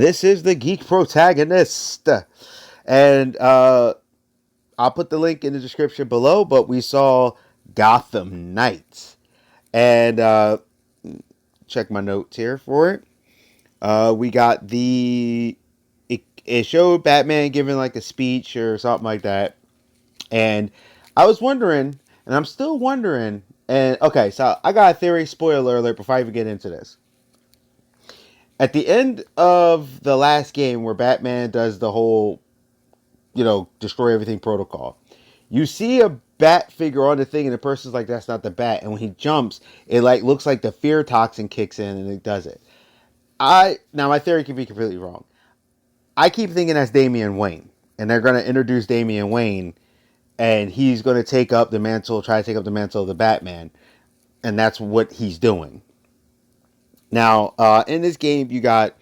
This is the Geek Protagonist. And I'll put the link in the description below, but we saw Gotham Knights. And check my notes here for it. We got it showed Batman giving like a speech or something like that. And I was wondering, and I'm still wondering, and okay, so I got a theory, spoiler alert, before I even get into this. At the end of the last game where Batman does the whole, destroy everything protocol, you see a bat figure on the thing and the person's like, that's not the bat. And when he jumps, it like looks like the fear toxin kicks in and it does it. Now my theory could be completely wrong. I keep thinking that's Damian Wayne. And they're gonna introduce Damian Wayne and he's gonna try to take up the mantle of the Batman. And that's what he's doing. Now, in this game, you got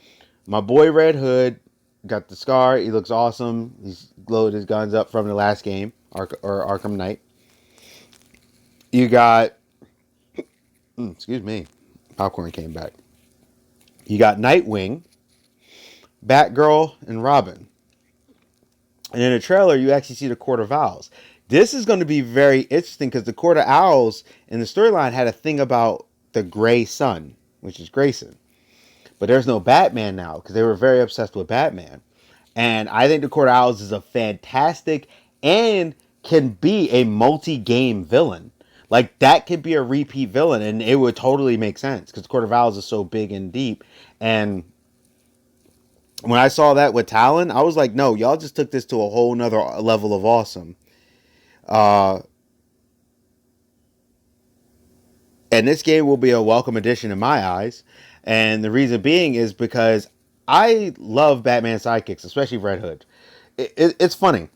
my boy Red Hood, got the scar. He looks awesome. He's loaded his guns up from the last game, Arkham Knight. You got, excuse me, popcorn came back. You got Nightwing, Batgirl, and Robin. And in the trailer, you actually see the Court of Owls. This is going to be very interesting because the Court of Owls in the storyline had a thing about the Gray Sun, which is Grayson. But there's no Batman now because they were very obsessed with Batman. And I think the Court of Owls is a fantastic and can be a multi-game villain. Like, that could be a repeat villain, and it would totally make sense because the Court of Owls is so big and deep. And when I saw that with Talon, I was like, no, y'all just took this to a whole nother level of awesome. And this game will be a welcome addition in my eyes. And the reason being is because I love Batman sidekicks, especially Red Hood. It's funny.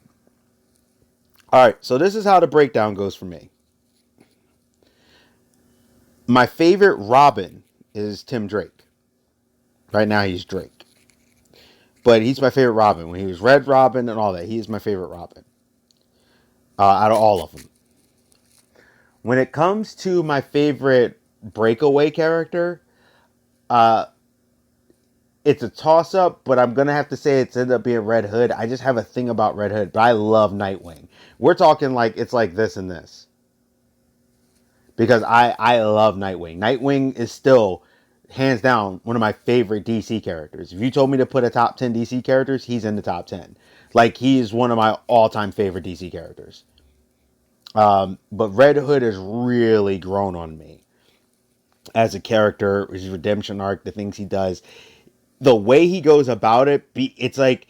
All right, so this is how the breakdown goes for me. My favorite Robin is Tim Drake. Right now he's Drake. But he's my favorite Robin. When he was Red Robin and all that, he is my favorite Robin. Out of all of them. When it comes to my favorite breakaway character, it's a toss-up, but I'm going to have to say it's ended up being Red Hood. I just have a thing about Red Hood, but I love Nightwing. We're talking like it's like this and this. Because I love Nightwing. Nightwing is still, hands down, one of my favorite DC characters. If you told me to put a top 10 DC characters, he's in the top 10. Like, he's one of my all-time favorite DC characters. But Red Hood has really grown on me as a character, his redemption arc, the things he does. The way he goes about it, it's like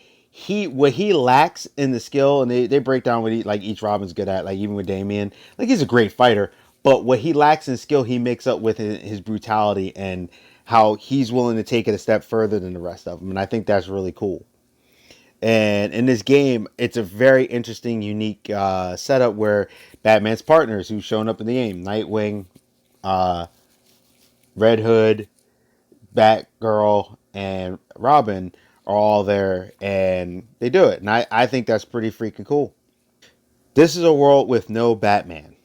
what he lacks in the skill, and they break down what each Robin's good at, like even with Damian. Like, he's a great fighter, but what he lacks in skill, he makes up with his brutality and how he's willing to take it a step further than the rest of them. And I think that's really cool. And in this game, it's a very interesting, unique setup where Batman's partners who've shown up in the game, Nightwing, Red Hood, Batgirl, and Robin are all there, and they do it. And I think that's pretty freaking cool. This is a world with no Batman.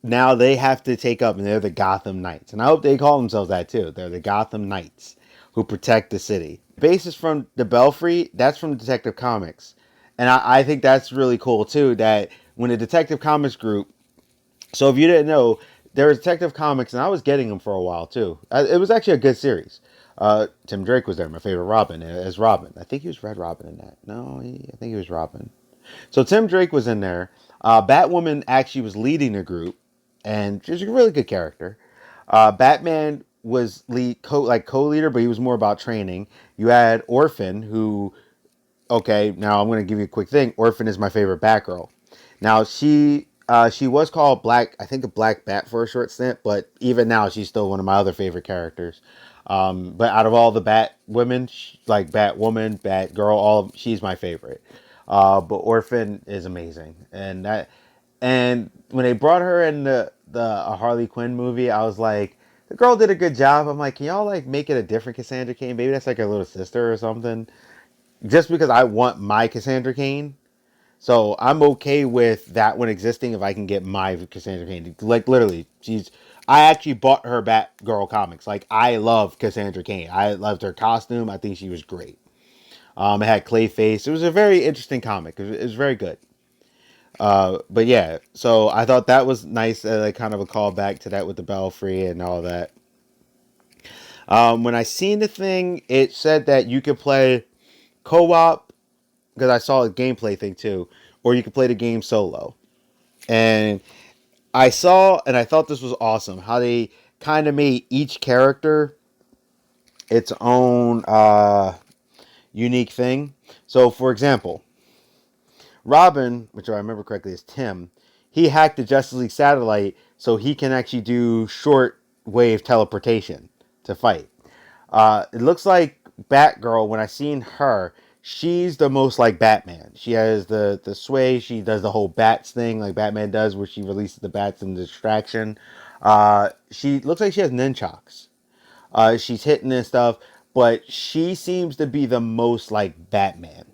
Now they have to take up, and they're the Gotham Knights. And I hope they call themselves that too. They're the Gotham Knights who protect the city. Basis from the Belfry, that's from Detective Comics. And I think that's really cool too, that when the Detective Comics group, so if you didn't know, there was Detective Comics, and I was getting them for a while too. It was actually a good series. Tim Drake was there, my favorite Robin, as Robin. I think he was Red Robin in that. No, I think he was Robin. So Tim Drake was in there. Batwoman actually was leading the group, and she's a really good character. Batman was co-leader, but he was more about training. You had Orphan, who, okay, now I'm going to give you a quick thing. Orphan is my favorite Batgirl. Now she was called Black, I think the Black Bat for a short stint, but even now she's still one of my other favorite characters. But out of all the Bat women, like Batwoman, Batgirl, she's my favorite. But Orphan is amazing, and when they brought her in the Harley Quinn movie, I was like, the girl did a good job. I'm like, can y'all like make it a different Cassandra Cain? Maybe that's like her little sister or something. Just because I want my Cassandra Cain. So I'm okay with that one existing if I can get my Cassandra Cain. Like, literally, I actually bought her Batgirl comics. Like, I love Cassandra Cain. I loved her costume. I think she was great. It had Clayface. It was a very interesting comic. It was very good. But yeah, so I thought that was nice, like kind of a callback to that with the Belfry and all that. When I seen the thing, it said that you could play co-op because I saw a gameplay thing too, or you could play the game solo. And I saw and I thought this was awesome how they kind of made each character its own unique thing. So, for example, Robin, which I remember correctly is Tim, he hacked the Justice League satellite so he can actually do short wave teleportation to fight. It looks like Batgirl, when I seen her, she's the most like Batman. She has the sway. She does the whole bats thing like Batman does, where she releases the bats in the distraction. She looks like she has nunchucks. She's hitting and stuff, but she seems to be the most like Batman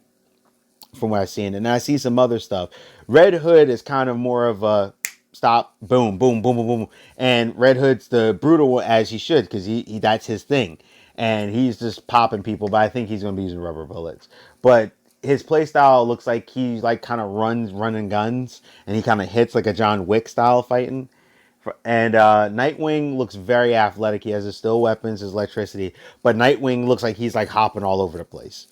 from what I've seen. And I see some other stuff. Red Hood is kind of more of a stop, boom, boom, boom, boom, boom. And Red Hood's the brutal as he should because he that's his thing. And he's just popping people, but I think he's going to be using rubber bullets. But his play style looks like he like kind of running guns, and he kind of hits like a John Wick style fighting. And Nightwing looks very athletic. He has his still weapons, his electricity, but Nightwing looks like he's like hopping all over the place,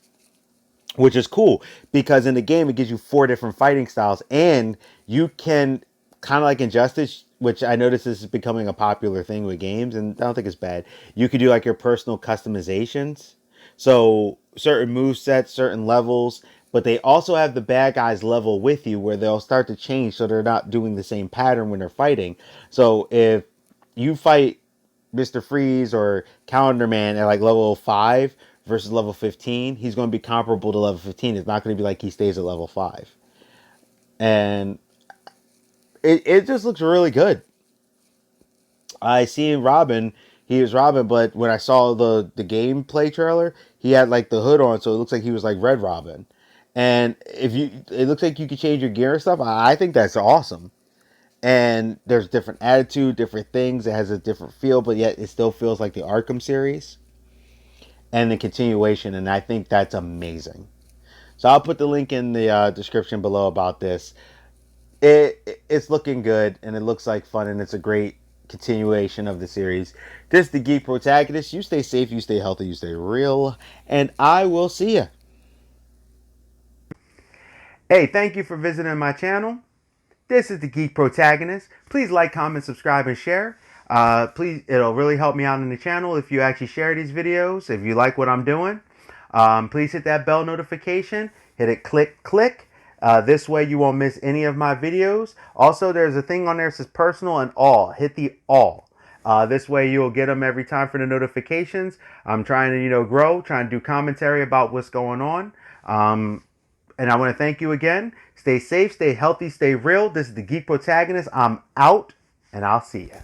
which is cool because in the game it gives you 4 different fighting styles, and you can kind of like Injustice, which I noticed this is becoming a popular thing with games, and I don't think it's bad. You could do like your personal customizations, so certain move sets, certain levels, but they also have the bad guys level with you where they'll start to change so they're not doing the same pattern when they're fighting. So if you fight Mr. Freeze or Calendar Man at like level 5 versus level 15, he's going to be comparable to level 15. It's not going to be like he stays at level 5. And it just looks really good. I seen Robin, he was Robin, but when I saw the gameplay trailer, he had like the hood on, so it looks like he was like Red Robin. And if you, it looks like you can change your gear and stuff. I think that's awesome. And there's different attitude, different things. It has a different feel, but yet it still feels like the Arkham series and the continuation. And I think that's amazing. So I'll put the link in the description below about this. It's looking good and it looks like fun and it's a great continuation of the series. This is the Geek Protagonist. You stay safe, you stay healthy, you stay real, and I will see you. Hey, thank you for visiting my channel. This is the Geek Protagonist. Please like, comment, subscribe, and share. Please, it'll really help me out in the channel if you actually share these videos. If you like what I'm doing, please hit that bell notification. Hit it, click. This way you won't miss any of my videos. Also, there's a thing on there that says personal and all. Hit the all. This way you'll get them every time for the notifications. I'm trying to, grow, trying to do commentary about what's going on. And I want to thank you again. Stay safe, stay healthy, stay real. This is the Geek Protagonist. I'm out, and I'll see you.